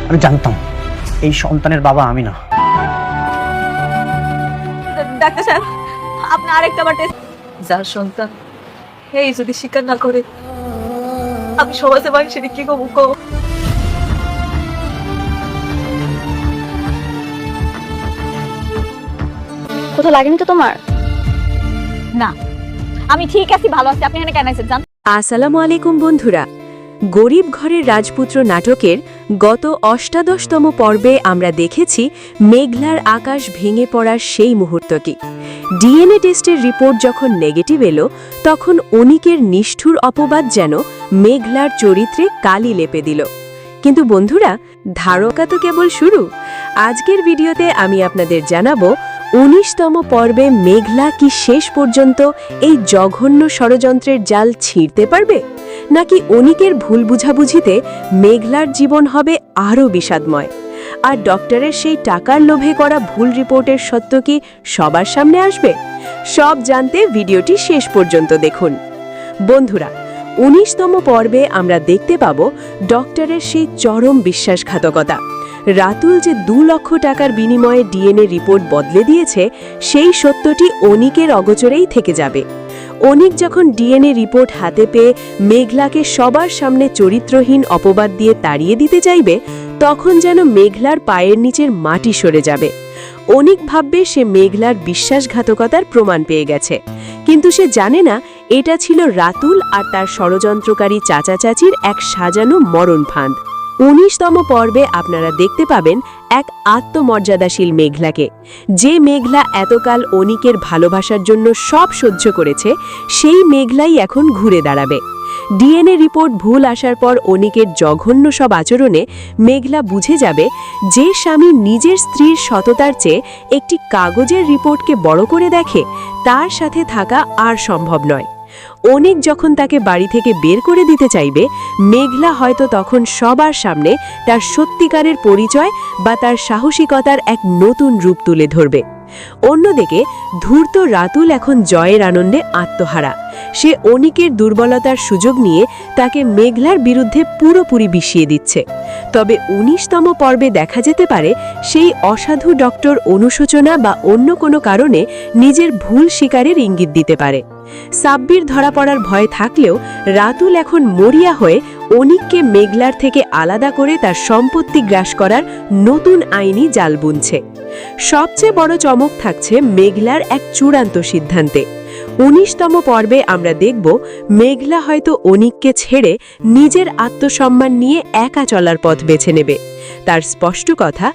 আমি জানতাম এই সন্তানের বাবা আমি না। ডাক্তার সাহেব, আপনি আরেকটা বার টেস্ট। যার সন্তান এই যদি স্বীকার না করে, আমি সমাজে মানুষের কি করবো? কোথাও লাগেনি তো তোমার? না, আমি ঠিক আছি, ভালো আছি। আপনি এখানে কেন আছেন জান? আসসালামু আলাইকুম বন্ধুরা। গরিব ঘরের রাজপুত্র নাটকের গত ৮৮তম পর্বে আমরা দেখেছি মেঘলার আকাশ ভেঙে পড়ার সেই মুহূর্তটি। ডিএনএ টেস্টের রিপোর্ট যখন নেগেটিভ এলো, তখন অনিকের নিষ্ঠুর অপবাদ যেন মেঘলার চরিত্রে কালি লেপে দিল। কিন্তু বন্ধুরা, ধারকা তো কেবল শুরু। আজকের ভিডিওতে আমি আপনাদের জানাবো ১৯তম পর্বে মেঘলা কি শেষ পর্যন্ত এই জঘন্য ষড়যন্ত্রের জাল ছিঁড়তে পারবে, নাকি অনিকের ভুল বুঝাবুঝিতে মেঘলার জীবন হবে আরও বিষাদময়। আর ডক্টরের সেই টাকার লোভে করা ভুল রিপোর্টের সত্য কি সবার সামনে আসবে? সব জানতে ভিডিওটি শেষ পর্যন্ত দেখুন। বন্ধুরা, ১৯তম পর্বে আমরা দেখতে পাব ডক্টরের সেই চরম বিশ্বাসঘাতকতা। রাতুল যে ২ লক্ষ টাকার বিনিময়ে ডিএনএ রিপোর্ট বদলে দিয়েছে, সেই সত্যটি অনিকের অগোচরেই থেকে যাবে। অনিক যখন ডিএনএ রিপোর্ট হাতে পেয়ে মেঘলাকে সবার সামনে চরিত্রহীন অপবাদ দিয়ে তাড়িয়ে দিতে চাইবে, তখন যেন মেঘলার পায়ের নিচের মাটি সরে যাবে। অনিক ভাববে সে মেঘলার বিশ্বাসঘাতকতার প্রমাণ পেয়ে গেছে, কিন্তু সে জানে না এটা ছিল রাতুল আর তার ষড়যন্ত্রকারী চাচা চাচির এক সাজানো মরণ ফাঁদ। ১৯তম পর্বে আপনারা দেখতে পাবেন এক আত্মমর্যাদাশীল মেঘলাকে। যে মেঘলা এতকাল অনিকের ভালোবাসার জন্য সব সহ্য করেছে, সেই মেঘলাই এখন ঘুরে দাঁড়াবে। ডিএনএ রিপোর্ট ভুল আসার পর অনিকের জঘন্য সব আচরণে মেঘলা বুঝে যাবে, যে স্বামী নিজের স্ত্রীর সততার চেয়ে একটি কাগজের রিপোর্টকে বড় করে দেখে, তার সাথে থাকা আর সম্ভব নয়। অনিক যখন তাকে বাড়ি থেকে বের করে দিতে চাইবে, মেঘলা হয়তো তখন সবার সামনে তার সত্যিকারের পরিচয় বা তার সাহসিকতার এক নতুন রূপ তুলে ধরবে। অন্যদিকে ধূর্ত রাতুল এখন জয়ের আনন্দে আত্মহারা। সে অনিকের দুর্বলতার সুযোগ নিয়ে তাকে মেঘলার বিরুদ্ধে পুরোপুরি বিষিয়ে দিচ্ছে। তবে ১৯তম পর্বে দেখা যেতে পারে সেই অসাধু ডক্টর অনুশোচনা বা অন্য কোনো কারণে নিজের ভুল স্বীকারের ইঙ্গিত দিতে পারে। সাব্বির ধরা পড়ার ভয় থাকলেও রাতুল এখন মরিয়া হয়ে অনিককে মেঘলার থেকে আলাদা করে তার সম্পত্তি গ্রাস করার নতুন আইনি জাল বুনছে। সবচেয়ে বড় চমক থাকছে মেঘলার এক চূড়ান্ত সিদ্ধান্তে। ১৯তম পর্বে আমরা দেখব মেঘলা হয়তো অনিককে ছেড়ে নিজের আত্মসম্মান নিয়ে একা চলার পথ বেছে নেবে। তার স্পষ্ট কথা,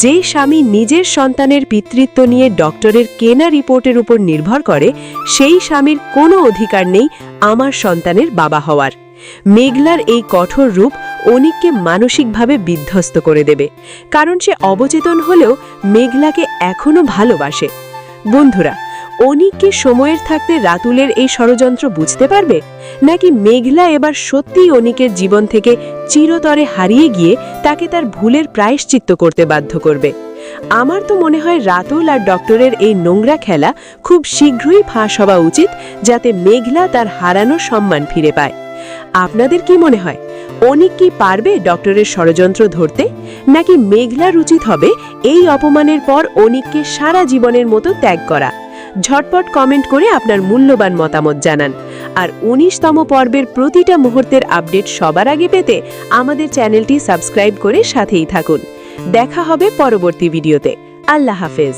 যে স্বামী নিজের সন্তানের পিতৃত্ব নিয়ে ডক্টরের কেনা রিপোর্টের উপর নির্ভর করে, সেই স্বামীর কোনো অধিকার নেই আমার সন্তানের বাবা হওয়ার। মেঘলার এই কঠোর রূপ অনিককে মানসিকভাবে বিধ্বস্ত করে দেবে, কারণ সে অবচেতন হলেও মেঘলাকে এখনো ভালোবাসে। বন্ধুরা, অনিককে সময়ের থাকতে রাতুলের এই ষড়যন্ত্র বুঝতে পারবে, নাকি মেঘলা এবার সত্যিই অনিকের জীবন থেকে চিরতরে হারিয়ে গিয়ে তাকে তার ভুলের প্রায়শ্চিত্ত করতে বাধ্য করবে? আমার তো মনে হয় রাতুল আর ডক্টরের এই নোংরা খেলা খুব শীঘ্রই ফাঁস হওয়া উচিত, যাতে মেঘলা তার হারানো সম্মান ফিরে পায়। আপনাদের কি মনে হয়, অনিক কি পারবে ডক্টরের ষড়যন্ত্র ধরতে, নাকি মেঘলার উচিত হবে এই অপমানের পর অনিককে সারা জীবনের মতো ত্যাগ করা? ঝটপট কমেন্ট করে আপনার মূল্যবান মতামত জানান। আর ১৯তম পর্বের প্রতিটা মুহূর্তের আপডেট সবার আগে পেতে আমাদের চ্যানেলটি সাবস্ক্রাইব করে সাথেই থাকুন। দেখা হবে পরবর্তী ভিডিওতে। আল্লাহ হাফেজ।